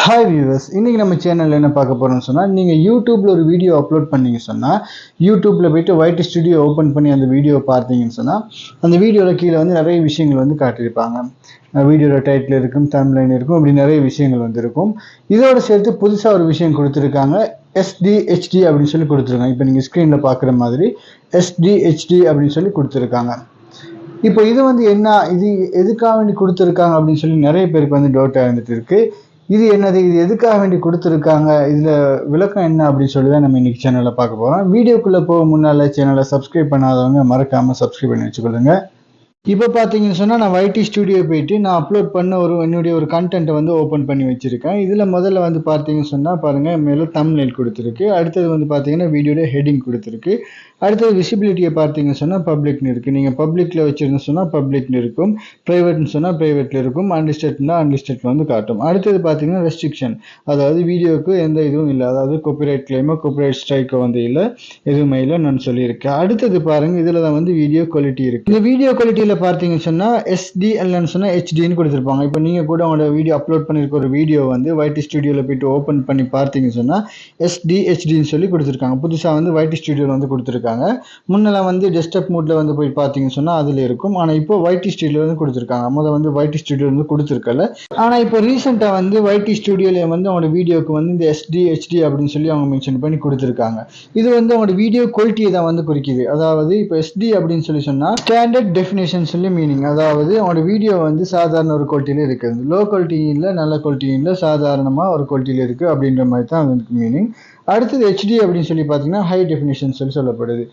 Hi viewers, இன்றைக்கி நம்ம சேனலில் என்ன பார்க்க போகிறோம்னு சொன்னால், நீங்கள் யூடியூப்பில் ஒரு வீடியோ அப்லோட் பண்ணிங்க சொன்னால், யூடியூப்பில் போய்ட்டு YT ஸ்டுடியோ ஓப்பன் பண்ணி அந்த வீடியோ பார்த்தீங்கன்னு சொன்னால், அந்த வீடியோவில் கீழே வந்து நிறைய விஷயங்கள் வந்து காட்டியிருப்பாங்க. வீடியோட டைட்டில் இருக்கும், தம்ப்லைன் இருக்கும், அப்படி நிறைய விஷயங்கள் வந்து இருக்கும். இதோடு சேர்த்து புதுசாக ஒரு விஷயம் கொடுத்துருக்காங்க, SDHD அப்படின்னு சொல்லி கொடுத்துருக்காங்க. இப்போ நீங்கள் ஸ்க்ரீனில் பார்க்குற மாதிரி SDHD அப்படின்னு சொல்லி கொடுத்துருக்காங்க. இப்போ இது வந்து என்ன, இது எதுக்காக வேண்டி கொடுத்துருக்காங்க அப்படின்னு சொல்லி நிறைய பேருக்கு வந்து டவுட்டாக இருந்துட்டு இருக்கு. இது என்னது, இது எதுக்காக வேண்டி கொடுத்துருக்காங்க, இதில் விளக்கம் என்ன அப்படின்னு சொல்லி தான் நம்ம இன்னைக்கு சேனலில் பார்க்க போகிறோம். வீடியோக்குள்ளே போக முன்னால் சேனலை சப்ஸ்கிரைப் பண்ணாதவங்க மறக்காமல் சப்ஸ்கிரைப் பண்ணி வச்சுக்கொள்ளுங்க. இப்போ பார்த்தீங்கன்னு சொன்னால், நான் YT ஸ்டுடியோ போயிட்டு நான் அப்லோட் பண்ண என்னுடைய ஒரு கண்டென்ட்டை வந்து ஓப்பன் பண்ணி வச்சுருக்கேன். இதில் முதல்ல வந்து பார்த்தீங்கன்னு சொன்னால் பாருங்கள், மேலே தம்ப்நெயில் கொடுத்துருக்கு. அடுத்தது வந்து பார்த்தீங்கன்னா வீடியோட ஹெட்டிங் கொடுத்துருக்கு. அடுத்தது விசிபிலிட்டியை பார்த்தீங்கன்னு சொன்னால் பப்ளிக்னு இருக்குது. நீங்கள் பப்ளிக்கில் வச்சுருந்து சொன்னால் பப்ளிக்னு இருக்கும், ப்ரைவேட்னு சொன்னால் ப்ரைவேட்டில் இருக்கும், அன்லிஸ்டட்னா அன்லிஸ்டட்டில் வந்து காட்டும். அடுத்தது பார்த்தீங்கன்னா ரெஸ்ட்ரிக்ஷன், அதாவது வீடியோவுக்கு எந்த இதுவும் இல்லை, அதாவது காப்பிரைட் கிளைமோ காப்பிரைட் ஸ்ட்ரைக்கோ வந்து இல்லை, எதுவுமே இல்லை நான் சொல்லியிருக்கேன். அடுத்தது பாருங்கள், இதில் தான் வந்து வீடியோ குவாலிட்டி இருக்குது. இந்த வீடியோ குவாலிட்டியில் பார்த்தீங்கன்னு சொன்னால் SDLன்னு சொன்னால் HDன்னு கொடுத்துருப்பாங்க. இப்போ நீங்கள் கூட உங்களோட வீடியோ அப்லோட் பண்ணியிருக்க ஒரு வீடியோ வந்து YT ஸ்டுடியோவில் போய்ட்டு ஓப்பன் பண்ணி பார்த்தீங்கன்னு சொன்னால் SDHDன்னு சொல்லி கொடுத்துருக்காங்க. புதுசாக வந்து YT ஸ்டுடியோவில் வந்து கொடுத்துருக்காங்க. முன்னெல்லாம் வந்து டெஸ்க்டாப் மோட்ல வந்து போய் பார்த்தீங்கன்னு சொன்னால் அதில் இருக்கும். ஆனால் இப்போ YT ஸ்டுடியோ வந்து கொடுத்துருக்காங்க. முதல்ல வந்து YT ஸ்டுடியோ வந்து கொடுத்துருக்கல. ஆனால் இப்போ ரீசெண்டாக வந்து YT ஸ்டுடியோவில் வந்து அவங்களோட வீடியோக்கு வந்து இந்த SDHD அப்படின்னு சொல்லி அவங்க மென்ஷன் பண்ணி கொடுத்துருக்காங்க. இது வந்து அவங்களோட வீடியோ குவாலிட்டியை தான் வந்து குறிக்குது. அதாவது இப்போ SD அப்படின்னு சொல்லி சொன்னால் ஸ்டாண்டர்ட் டெஃபினேஷன் சொல்லி மீனிங், அதாவது அவங்களோட வீடியோ வந்து சாதாரண ஒரு குவாலிட்டியில் இருக்குது, லோ குவாலிட்டி இல்லை, நல்ல குவாலிட்டி இல்லை, சாதாரணமாக ஒரு குவாலிட்டியில் இருக்குது அப்படின்ற மாதிரி தான் அதுக்கு மீனிங். அடுத்தது HD அப்படின்னு சொல்லி பார்த்தீங்கன்னா ஹை டெஃபினிஷன் சொல்லப்படுது.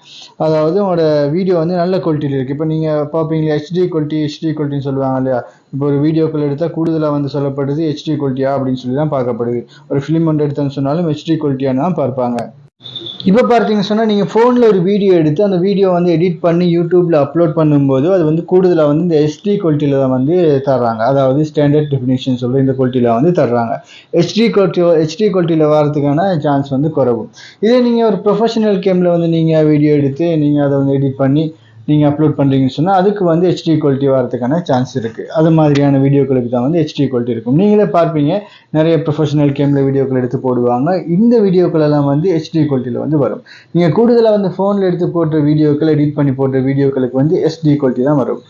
அதாவது உங்களோட வீடியோ வந்து நல்ல குவாலிட்டியில் இருக்குது. இப்போ நீங்கள் பார்ப்பீங்களா HD குவாலிட்டின்னு சொல்லுவாங்க இல்லையா. இப்போ ஒரு வீடியோக்கள் எடுத்தால் கூடுதலாக வந்து சொல்லப்படுது HD குவாலிட்டியா அப்படின்னு சொல்லி தான் பார்க்கப்படுது. ஒரு ஃபிலிம் ஒன்று எடுத்தோன்னு சொன்னாலும் HD குவாலிட்டியானு தான் பார்ப்பாங்க. இப்போ பார்த்தீங்கன்னு சொன்னால், நீங்கள் ஃபோனில் ஒரு வீடியோ எடுத்து அந்த வீடியோ வந்து எடிட் பண்ணி யூடியூப்பில் அப்லோட் பண்ணும்போது அது வந்து கூடுதலாக வந்து இந்த SD குவாலிட்டியில் தான் வந்து தர்றாங்க. அதாவது ஸ்டாண்டர்ட் டெஃபினிஷன் சொல்கிற இந்த குவாலிட்டியில் வந்து தர்றாங்க. HD குவாலிட்டியில் வரதுக்கான சான்ஸ் வந்து குறைவு. இதே நீங்கள் ஒரு ப்ரொஃபஷனல் கேமில் வந்து நீங்கள் வீடியோ எடுத்து நீங்கள் அதை வந்து எடிட் பண்ணி நீங்கள் அப்லோட் பண்ணுறீங்கன்னு சொன்னால் அதுக்கு வந்து HD குவாலிட்டி வரதுக்கான சான்ஸ் இருக்குது. அது மாதிரியான வீடியோக்களுக்கு தான் வந்து HD குவாலிட்டி இருக்கும். நீங்களே பார்ப்பீங்க, நிறைய ப்ரொஃபஷனல் கேமில் வீடியோக்கள் எடுத்து போடுவாங்க. இந்த வீடியோக்களெல்லாம் வந்து HD குவாலிட்டியில் வந்து வரும். நீங்கள் கூடுதலாக வந்து ஃபோனில் எடுத்து போட்ட வீடியோக்கள் எடிட் பண்ணி போட்ட வீடியோக்களுக்கு வந்து SD குவாலிட்டி தான் வரும்.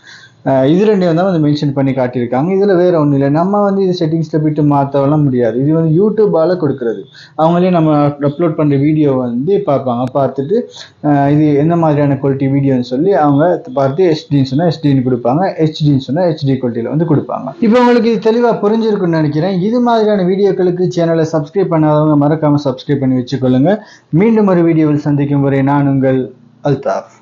இது ரெண்டையும் தான் வந்து மென்ஷன் பண்ணி காட்டியிருக்காங்க. இதில் வேறு ஒன்றும் இல்லை, நம்ம வந்து இது செட்டிங்ஸில் போய்ட்டு மாற்றவெல்லாம் முடியாது. இது வந்து யூடியூப்பால் கொடுக்குறது. அவங்களே நம்ம அப்லோட் பண்ணுற வீடியோ வந்து பார்ப்பாங்க, பார்த்துட்டு இது எந்த மாதிரியான குவாலிட்டி வீடியோன்னு சொல்லி அவங்க பார்த்து SDன்னு சொன்னால் SDன்னு கொடுப்பாங்க, HDன்னு சொன்னால் HD குவாலிட்டியில் வந்து கொடுப்பாங்க. இப்போ உங்களுக்கு இது தெளிவாக புரிஞ்சிருக்குன்னு நினைக்கிறேன். இது மாதிரியான வீடியோக்களுக்கு சேனலை சப்ஸ்கிரைப் பண்ணாதவங்க மறக்காமல் சப்ஸ்கிரைப் பண்ணி வச்சுக்கொள்ளுங்கள். மீண்டும் ஒரு வீடியோவில் சந்திக்கும் வரை நான் உங்கள் அல்தாஃப்.